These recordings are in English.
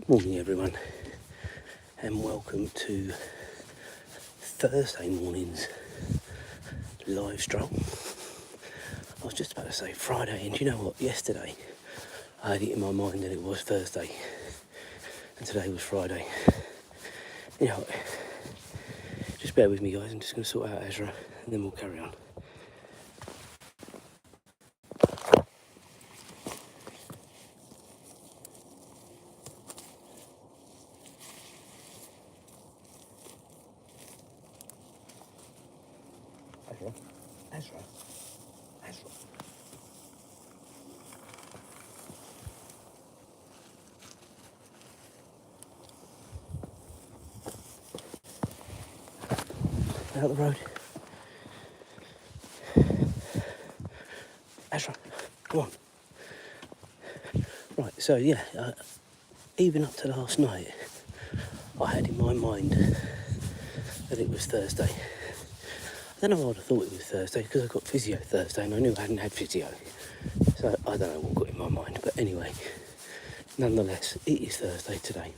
Good morning everyone, and welcome to Thursday morning's live stroll. I was just about to say Friday, and you know what, yesterday I had it in my mind that it was Thursday and today was Friday. You know, just bear with me guys, I'm just going to sort out Azra and then we'll carry on. Azra. Out the road. Azra, come on. Right, so yeah, even up to last night, I had in my mind that it was Thursday. I don't know why I'd have thought it was Thursday, because I got physio Thursday and I knew I hadn't had physio. So I don't know what got in my mind, but anyway, nonetheless, it is Thursday today.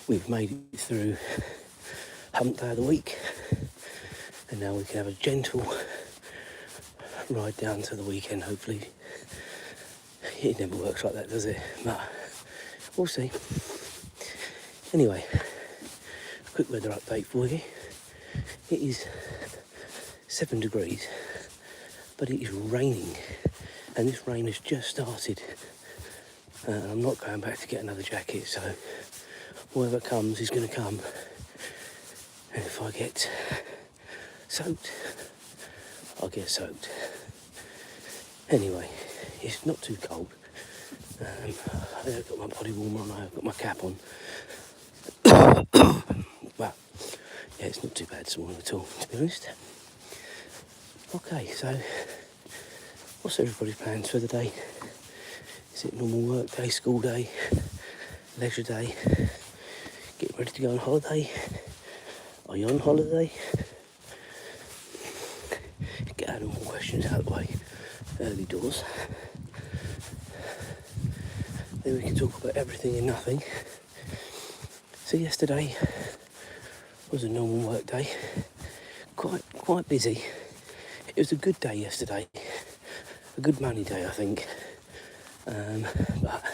We've made it through hump day of the week, and now we can have a gentle ride down to the weekend, hopefully. It never works like that, does it? But we'll see. Anyway, a quick weather update for you. It is 7 degrees, but it is raining, and this rain has just started. I'm not going back to get another jacket, so whatever comes is going to come. And if I get soaked, I'll get soaked. Anyway, it's not too cold. I've got my body warmer on, I've got my cap on. Well, yeah, it's not too bad this morning at all, to be honest. Okay, so what's everybody's plans for the day? Is it normal work day, school day, leisure day, getting ready to go on holiday? Are you on holiday? Get out of more questions out of the way early doors. Then we can talk about everything and nothing. So yesterday was a normal work day, quite busy. It was a good day yesterday, a good money day I think, but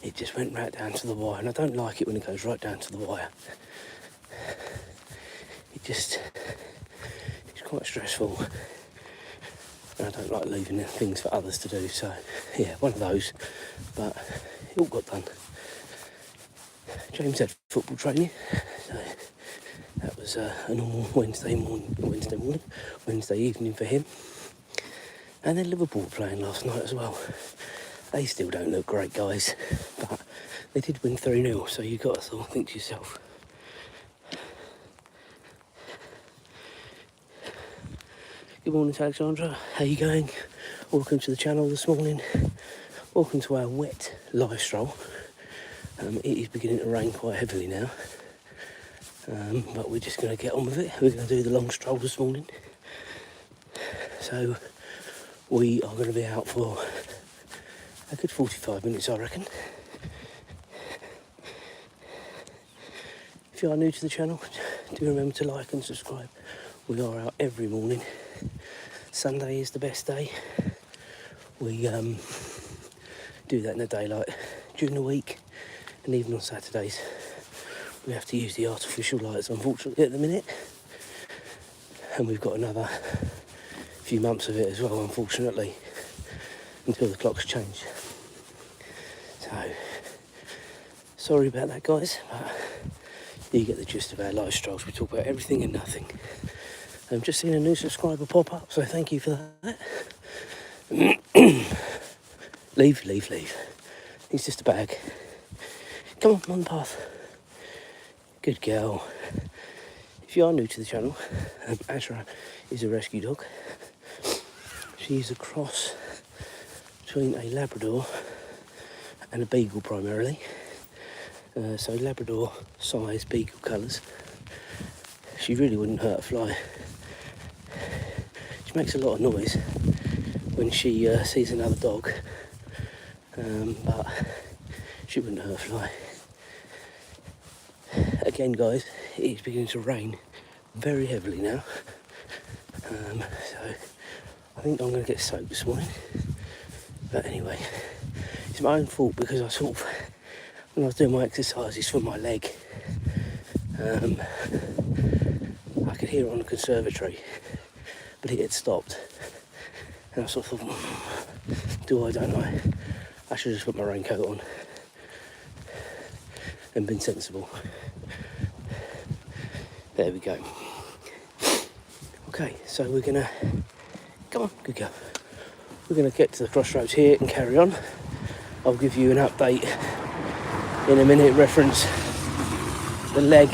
it just went right down to the wire, and I don't like it when it goes right down to the wire. It's quite stressful, and I don't like leaving things for others to do, so yeah, one of those, but it all got done. James had football training, so that was a normal Wednesday evening for him. And then Liverpool playing last night as well. They still don't look great, guys, but they did win 3-0, so you've got to sort of think to yourself, good morning, Alexandra. How you going? Welcome to the channel this morning. Welcome to our wet live stroll. It is beginning to rain quite heavily now, but we're just going to get on with it. We're going to do the long stroll this morning. So we are going to be out for a good 45 minutes, I reckon. If you are new to the channel, do remember to like and subscribe. We are out every morning. Sunday is the best day. We do that in the daylight during the week, and even on Saturdays we have to use the artificial lights, unfortunately, at the minute, and we've got another few months of it as well, unfortunately, until the clocks change. So sorry about that, guys, but you get the gist of our live strolls. We talk about everything and nothing. I've just seen a new subscriber pop up, so thank you for that. Leave. It's just a bag. Come on the path. Good girl. If you are new to the channel, Azra is a rescue dog. She's a cross between a Labrador and a Beagle primarily. So Labrador size, Beagle colours. She really wouldn't hurt a fly. She makes a lot of noise when she sees another dog, but She wouldn't hurt a fly. Again, guys, it is beginning to rain very heavily now. So I think I'm going to get soaked this morning. But anyway, it's my own fault because I sort of, when I was doing my exercises for my leg, I could hear it on the conservatory, but it had stopped. And I sort of thought, don't I? I should have just put my raincoat on and been sensible. There we go. Okay, so we're gonna, come on, good girl. We're gonna get to the crossroads here and carry on. I'll give you an update in a minute, reference the leg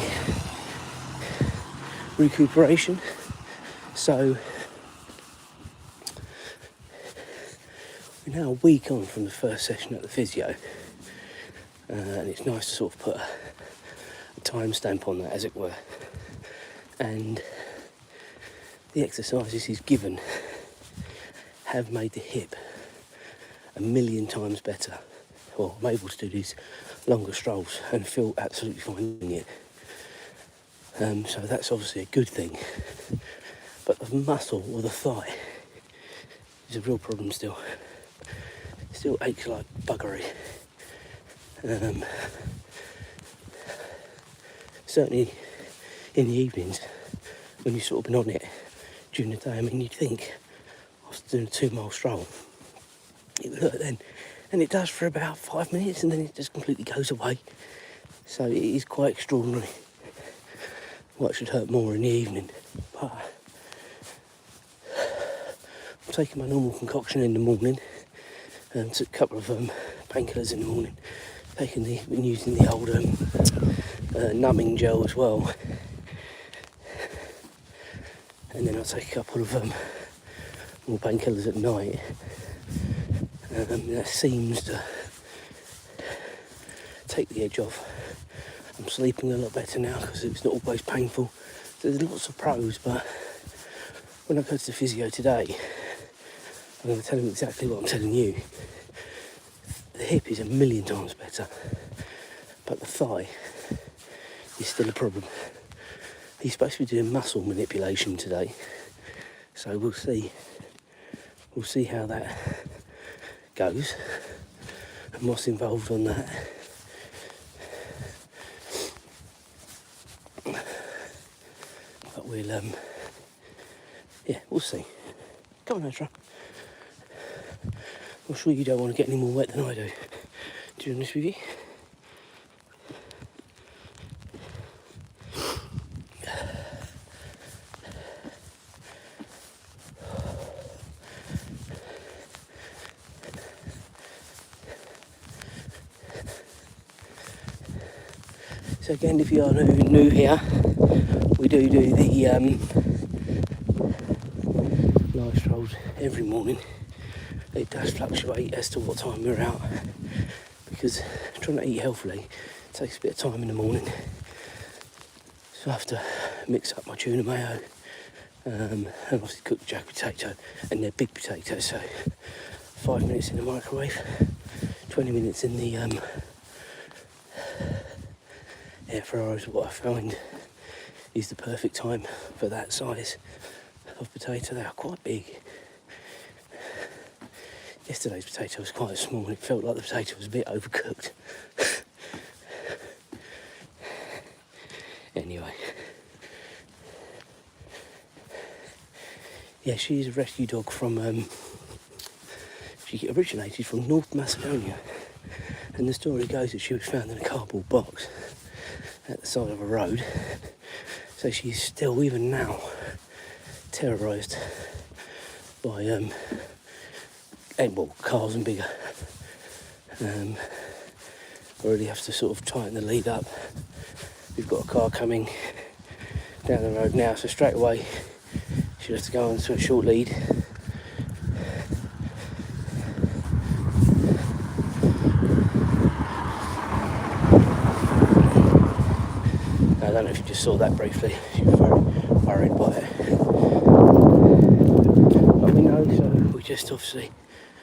recuperation. So we're now a week on from the first session at the physio, and it's nice to sort of put a timestamp on that, as it were. And the exercises he's given have made the hip 1,000,000 times better. Well, I'm able to do these longer strolls and feel absolutely fine doing it. So that's obviously a good thing. But the muscle or the thigh is a real problem still. It still aches like buggery. Certainly in the evenings, when you've sort of been on it during the day, I mean, you'd think, I was doing a 2-mile stroll, it would hurt then. And it does for about 5 minutes, and then it just completely goes away. So it is quite extraordinary. Well, it should hurt more in the evening. But I'm taking my normal concoction in the morning, and took a couple of painkillers in the morning. Been using the old numbing gel as well. And then I'll take a couple of more painkillers at night. That seems to take the edge off. I'm sleeping a lot better now because it's not always painful. There's lots of pros, but when I go to the physio today, I'm going to tell him exactly what I'm telling you. The hip is 1,000,000 times better, but the thigh is still a problem. He's supposed to be doing muscle manipulation today, so we'll see. We'll see how that goes and what's involved on that. But we'll see. Come on, Azra. I'm sure you don't want to get any more wet than I do. To be honest with you. So again, if you are new here, we do the live strolls every morning. It does fluctuate as to what time we're out, because trying to eat healthily takes a bit of time in the morning. So I have to mix up my tuna mayo and obviously cook jack potato, and they're big potatoes, so 5 minutes in the microwave, 20 minutes in the air fryer is what I find is the perfect time for that size of potato. They are quite big. Yesterday's potato was quite small and it felt like the potato was a bit overcooked. Anyway. Yeah, she's a rescue dog from, she originated from North Macedonia. And the story goes that she was found in a cardboard box at the side of a road. So she's still, even now, terrorised by cars and bigger. Already have to sort of tighten the lead up. We've got a car coming down the road now, so straight away she'll have to go onto a short lead. I don't know if you just saw that briefly. She was very worried by it. But we know, so we just obviously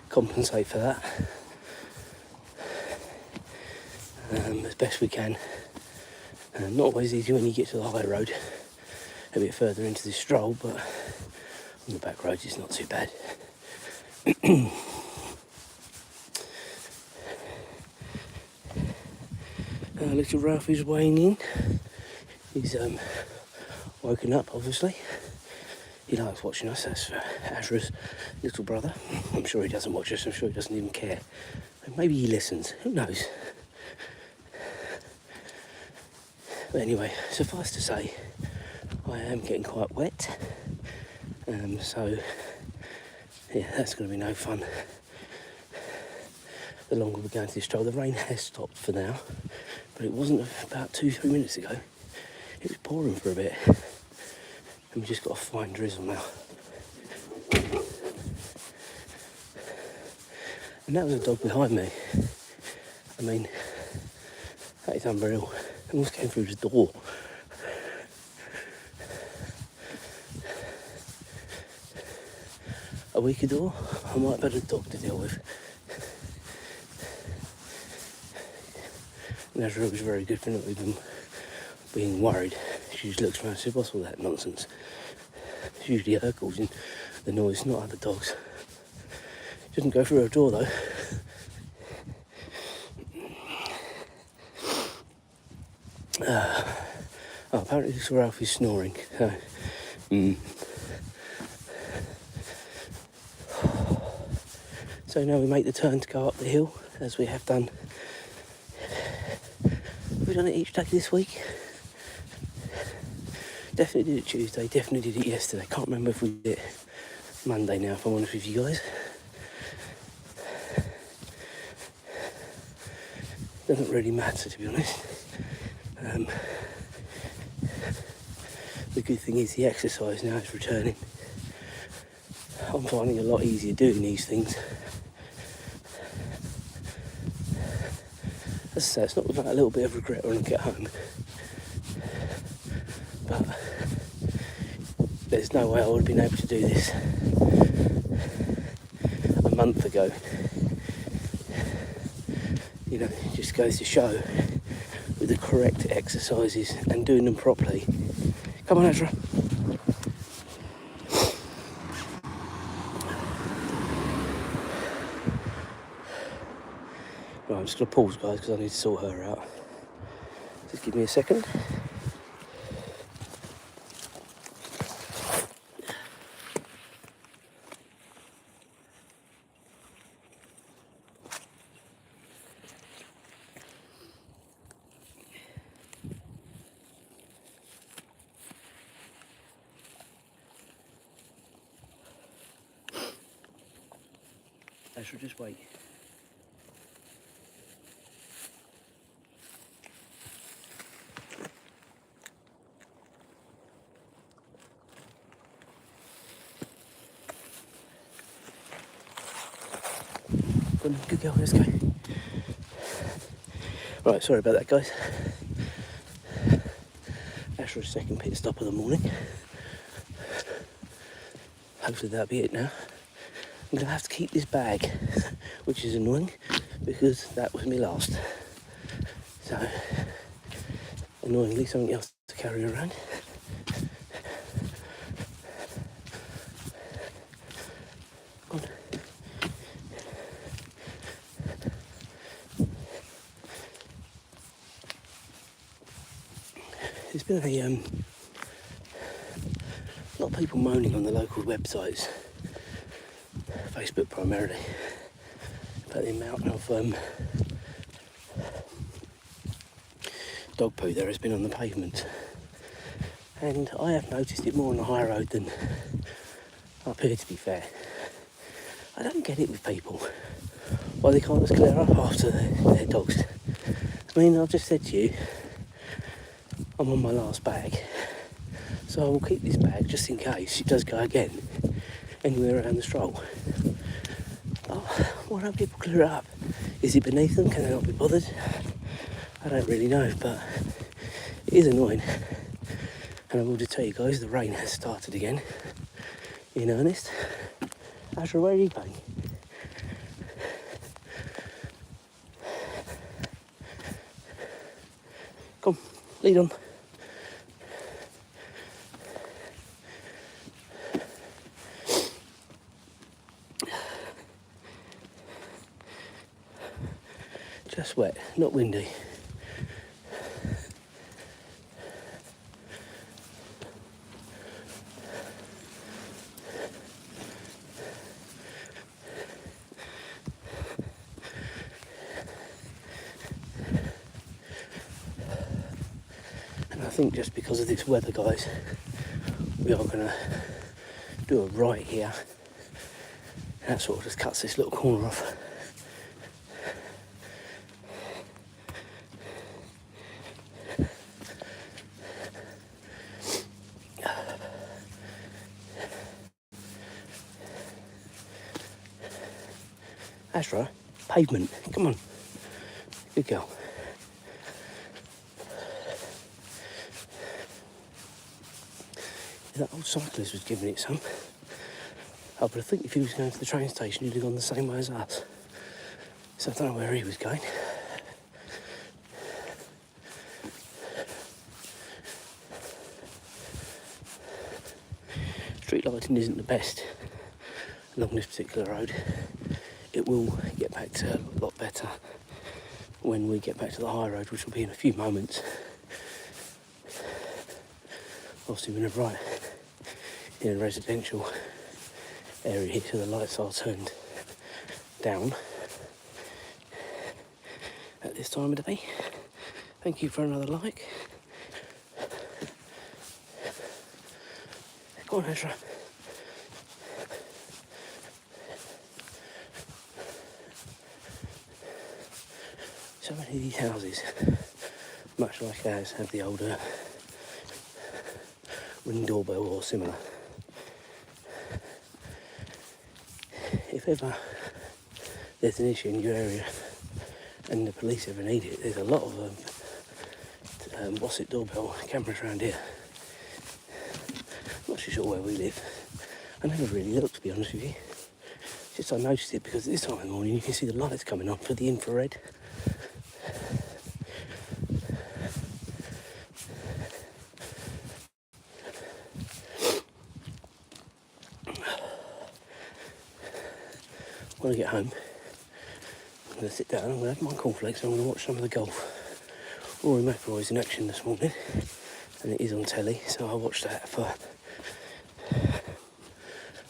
compensate for that. as best we can. Not always easy when you get to the high road, a bit further into the stroll, but on the back roads it's not too bad. Little Ralphie's weighing in. He's woken up, obviously. He likes watching us. That's for Azra's little brother. I'm sure he doesn't watch us. I'm sure he doesn't even care. Maybe he listens. Who knows? But anyway, suffice to say, I am getting quite wet. So, yeah, that's going to be no fun. The longer we go into this stroll, the rain has stopped for now. But it wasn't about 2-3 minutes ago. It was pouring for a bit. And we just got a fine drizzle now. And that was a dog behind me. I mean, that is unreal. It almost came through the door. A weaker door, I might have had a dog to deal with. And Azra was very good for not even being worried. She just looks around and says, "What's all that nonsense?" It's usually her causing the noise, not other dogs. She doesn't go through her door though. Apparently little Ralph is snoring. So now we make the turn to go up the hill, as we have done. Have we done it each day this week? Definitely did it Tuesday, definitely did it yesterday. Can't remember if we did it Monday now, if I'm honest with you guys. Doesn't really matter, to be honest. The good thing is the exercise now is returning. I'm finding it a lot easier doing these things. As I say, it's not without a little bit of regret when I get home. But there's no way I would have been able to do this a month ago. You know, it just goes to show with the correct exercises and doing them properly. Come on, Azra. Right, I'm just going to pause, guys, because I need to sort her out. Just give me a second. Azra, just wait. Good girl, let's go. Right, sorry about that, guys. Azra's second pit stop of the morning. Hopefully that'll be it now. I'm going to have to keep this bag, which is annoying because that was me last. So, annoyingly, something else to carry around. Come on. There's been a lot of people moaning on the local websites, Facebook primarily, about the amount of dog poo there has been on the pavement. And I have noticed it more on the high road than up here, to be fair. I don't get it with people. Why they can't just clear up after their dogs. I mean, I've just said to you, I'm on my last bag, so I will keep this bag just in case it does go again anywhere around the stroll. Oh, why don't people clear it up? Is it beneath them? Can they not be bothered? I don't really know, but it is annoying. And I will just tell you guys, the rain has started again, in earnest. Azra, where are you going? Come, lead on. Just wet, not windy. And I think just because of this weather, guys, we are going to do a right here. And that sort of just cuts this little corner off. Azra, pavement, come on. Good girl. That old cyclist was giving it some. Oh, but I think if he was going to the train station, he'd have gone the same way as us. So I don't know where he was going. Street lighting isn't the best along this particular road. It will get back to a lot better when we get back to the high road, which will be in a few moments. Obviously, we're right in a residential area here, so the lights are turned down at this time of the day. Thank you for another like. Go on, Azra. So many of these houses, much like ours, have the older ring doorbell or similar. If ever there's an issue in your area and the police ever need it, there's a lot of what's it, doorbell cameras around here. I'm not too sure where we live. I never really looked, to be honest with you. Just I noticed it because at this time of the morning you can see the lights coming on for the infrared. When I get home, I'm going to sit down, I'm going to have my cornflakes, and I'm going to watch some of the golf. Rory McIlroy's in action this morning, and it is on telly, so I'll watch that for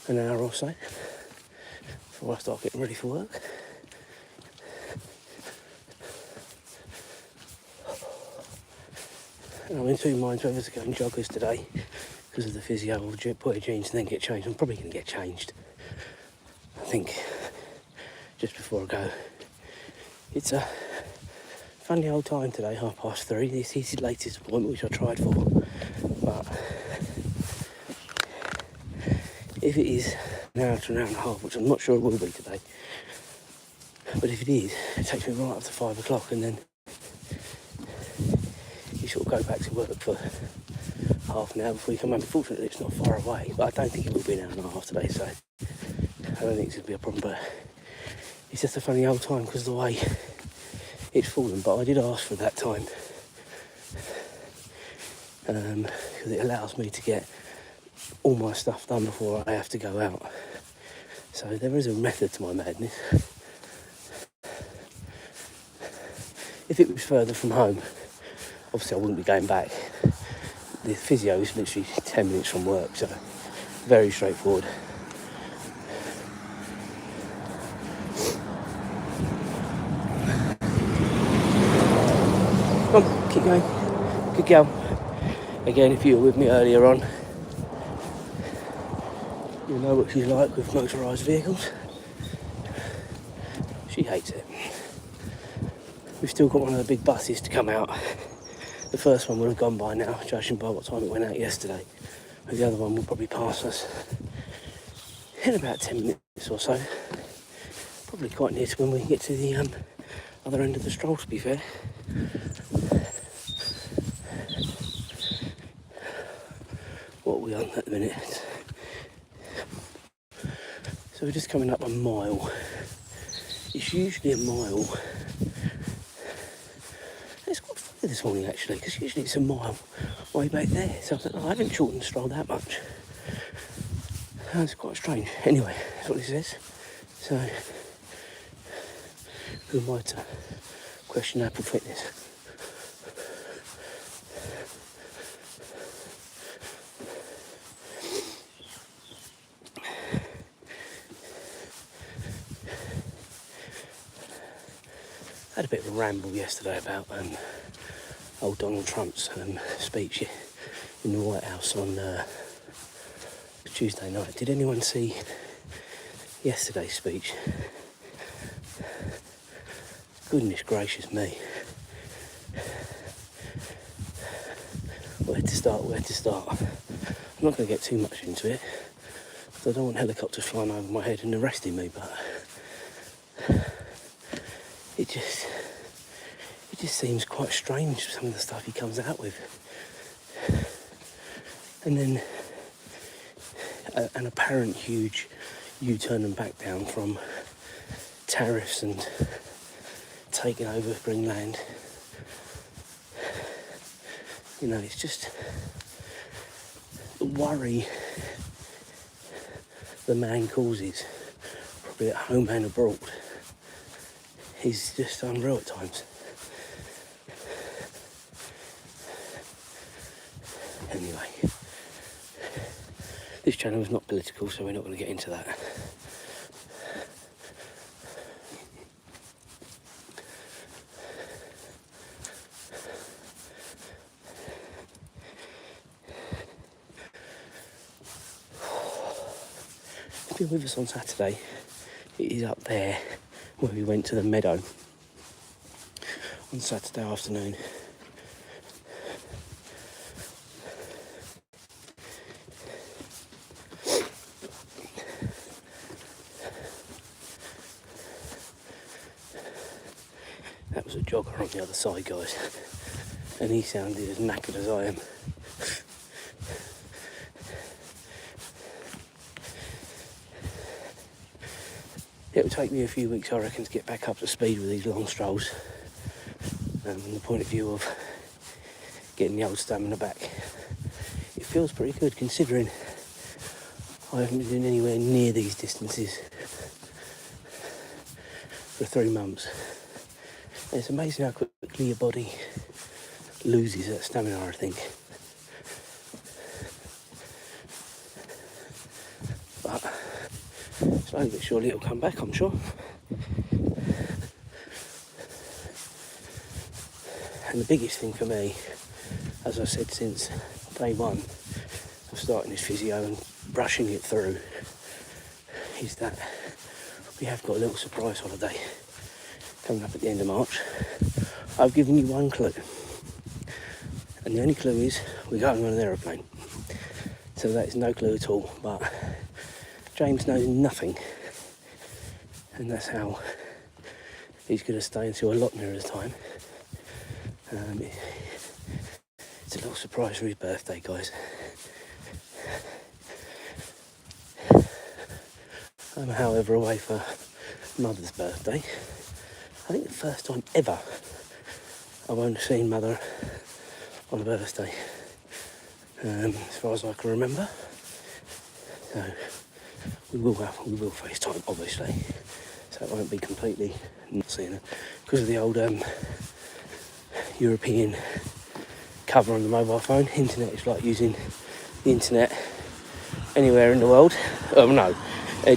an hour or so before I start getting ready for work. And I'm in two minds whether to go and joggers today because of the physio or put a jeans and then get changed. I'm probably going to get changed, I think, just before I go. It's a funny old time today, 3:30. This is his latest appointment, which I tried for. But if it is an hour to an hour and a half, which I'm not sure it will be today, but if it is, it takes me right up to 5 o'clock, and then you sort of go back to work for half an hour before you come home. Fortunately, it's not far away, but I don't think it will be an hour and a half today, so I don't think it's going to be a problem. But it's just a funny old time because of the way it's fallen. But I did ask for that time because it allows me to get all my stuff done before I have to go out. So there is a method to my madness. If it was further from home, obviously I wouldn't be going back. The physio is literally 10 minutes from work, so very straightforward. Come on, keep going. Good girl. Again, if you were with me earlier on, you'll know what she's like with motorised vehicles. She hates it. We've still got one of the big buses to come out. The first one would have gone by now, judging by what time it went out yesterday. And the other one will probably pass us in about 10 minutes or so. Probably quite near to when we get to the other end of the stroll, to be fair. What are we on at the minute? So we're just coming up a mile. It's usually a mile. longer this morning actually, because usually it's a mile way back there. So I thought, I haven't shortened the stroll that much. That's quite strange. Anyway, that's what it says. So, who am I to question Apple Fitness? I had a bit of a ramble yesterday about old Donald Trump's speech in the White House on Tuesday night. Did anyone see yesterday's speech? Goodness gracious me. Where to start? I'm not going to get too much into it, because I don't want helicopters flying over my head and arresting me, but it just seems quite strange, some of the stuff he comes out with. And then an apparent huge U-turn and back down from tariffs and taking over Greenland. You know, it's just the worry the man causes, probably at home and abroad, is just unreal at times. Anyway, this channel is not political, so we're not going to get into that. If you're with us on Saturday, it is up there where we went to the meadow on Saturday afternoon. That was a jogger on the other side, guys, and he sounded as knackered as I am. It'll take me a few weeks, I reckon, to get back up to speed with these long strolls, from the point of view of getting the old stamina back. It feels pretty good, considering I haven't been doing anywhere near these distances for 3 months. And it's amazing how quickly your body loses that stamina, I think. But slowly but surely it'll come back, I'm sure. And the biggest thing for me, as I said since day one of starting this physio and brushing it through, is that we have got a little surprise holiday coming up at the end of March. I've given you one clue, and the only clue is we're going on an aeroplane. So that is no clue at all, but James knows nothing, and that's how he's going to stay until a lot nearer the time. It's a little surprise for his birthday, guys. I'm, however, away for Mother's birthday. I think the first time ever I won't have seen Mother on a birthday, as far as I can remember. So we will FaceTime, obviously, so it won't be completely not seeing her, because of the old European cover on the mobile phone. Internet is like using the internet anywhere in the world. Oh no,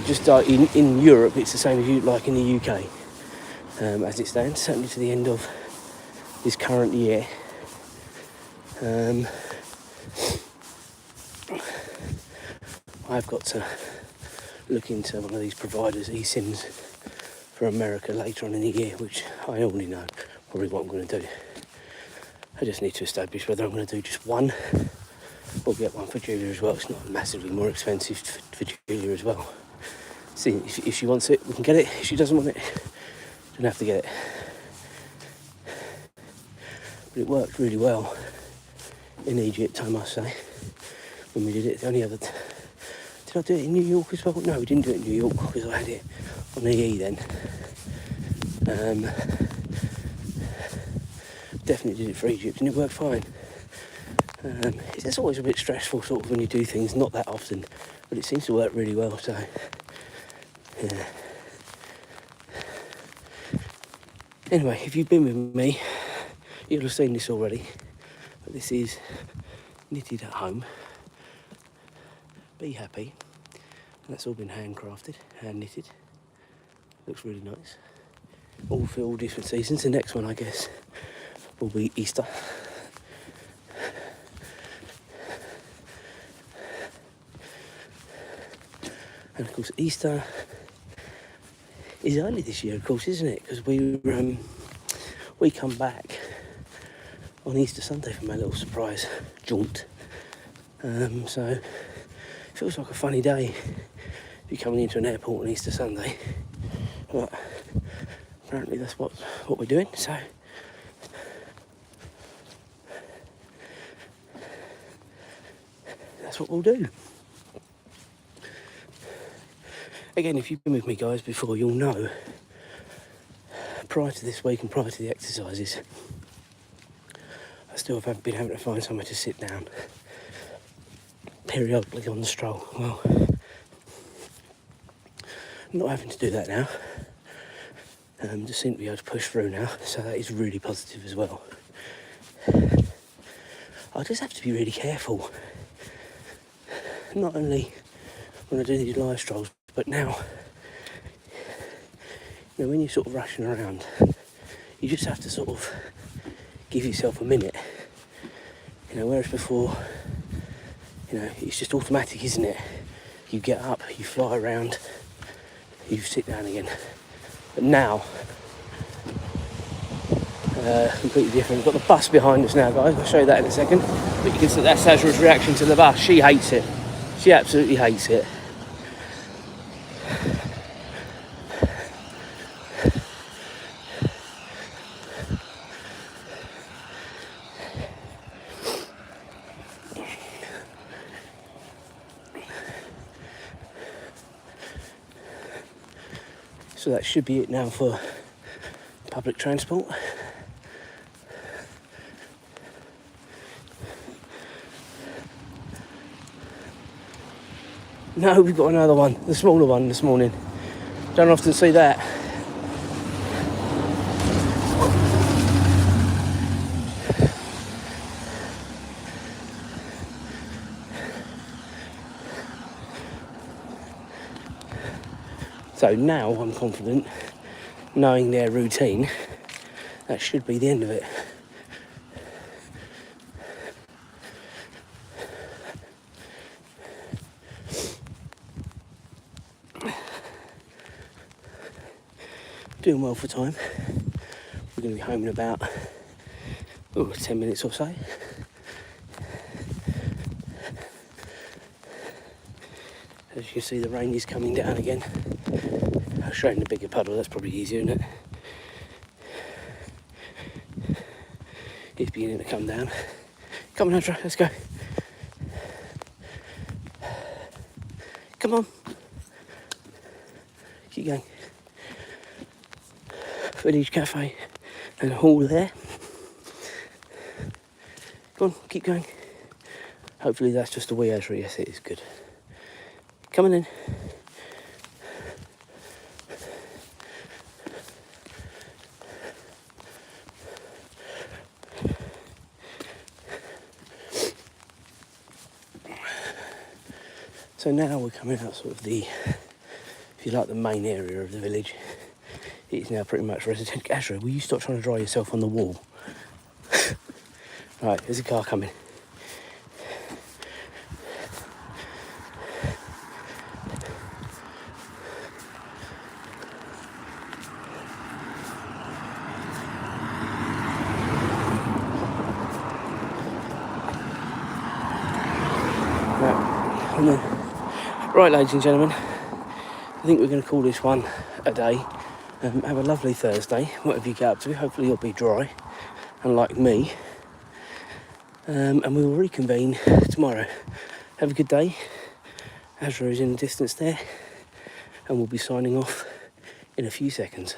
just like in Europe, it's the same as like in the UK, as it stands, certainly to the end of this current year. I've got to look into one of these providers, eSIMs, for America later on in the year, which I already know probably what I'm going to do. I just need to establish whether I'm going to do just one or get one for Julia as well. It's not massively more expensive for Julia as well. See, if she wants it, we can get it. If she doesn't want it, don't have to get it. But it worked really well in Egypt, I must say, when we did it. The only other... Did I do it in New York as well? No, we didn't do it in New York because I had it on EE then. definitely did it for Egypt and it worked fine. It's always a bit stressful sort of when you do things, not that often, but it seems to work really well, so yeah. Anyway, if you've been with me, you'll have seen this already, but this is knitted at home. Be happy. And that's all been handcrafted, hand knitted. Looks really nice. All for all different seasons. The next one, I guess, will be Easter. And of course, Easter is early this year, of course, isn't it? Because we come back on Easter Sunday from our little surprise jaunt. So it feels like a funny day if you're coming into an airport on Easter Sunday. But apparently that's what we're doing. So that's what we'll do. Again, if you've been with me, guys, before, you'll know, prior to this week and prior to the exercises, I still have been having to find somewhere to sit down periodically on the stroll. Well, I'm not having to do that now. Just seem to be able to push through now, so that is really positive as well. I just have to be really careful, not only when I do these live strolls, but now, you know, when you're sort of rushing around, you just have to sort of give yourself a minute. You know, whereas before, you know, it's just automatic, isn't it? You get up, you fly around, you sit down again. But now, completely different. We've got the bus behind us now, guys. I'll show you that in a second. But you can see that's Azra's reaction to the bus. She hates it. She absolutely hates it. So that should be it now for public transport. No, we've got another one, the smaller one this morning. Don't often see that. So now I'm confident, knowing their routine, that should be the end of it. Doing well for time. We're going to be home in about 10 minutes or so. As you can see, the rain is coming down again. I'll show you in the bigger puddle, that's probably easier, isn't it? It's beginning to come down. Come on, Azra, let's go. Come on. Keep going. Village Cafe and hall there. Go on, keep going. Hopefully that's just a wee Azra. Yes, it is good. Come on in. So now we're coming out sort of the, if you like, the main area of the village. It's now pretty much residential. Azra, will you stop trying to dry yourself on the wall? Right, there's a car coming. Right, ladies and gentlemen, I think we're going to call this one a day. Have a lovely Thursday, whatever you get up to. Hopefully you'll be dry, unlike me. And we will reconvene tomorrow. Have a good day. Azra is in the distance there, and we'll be signing off in a few seconds.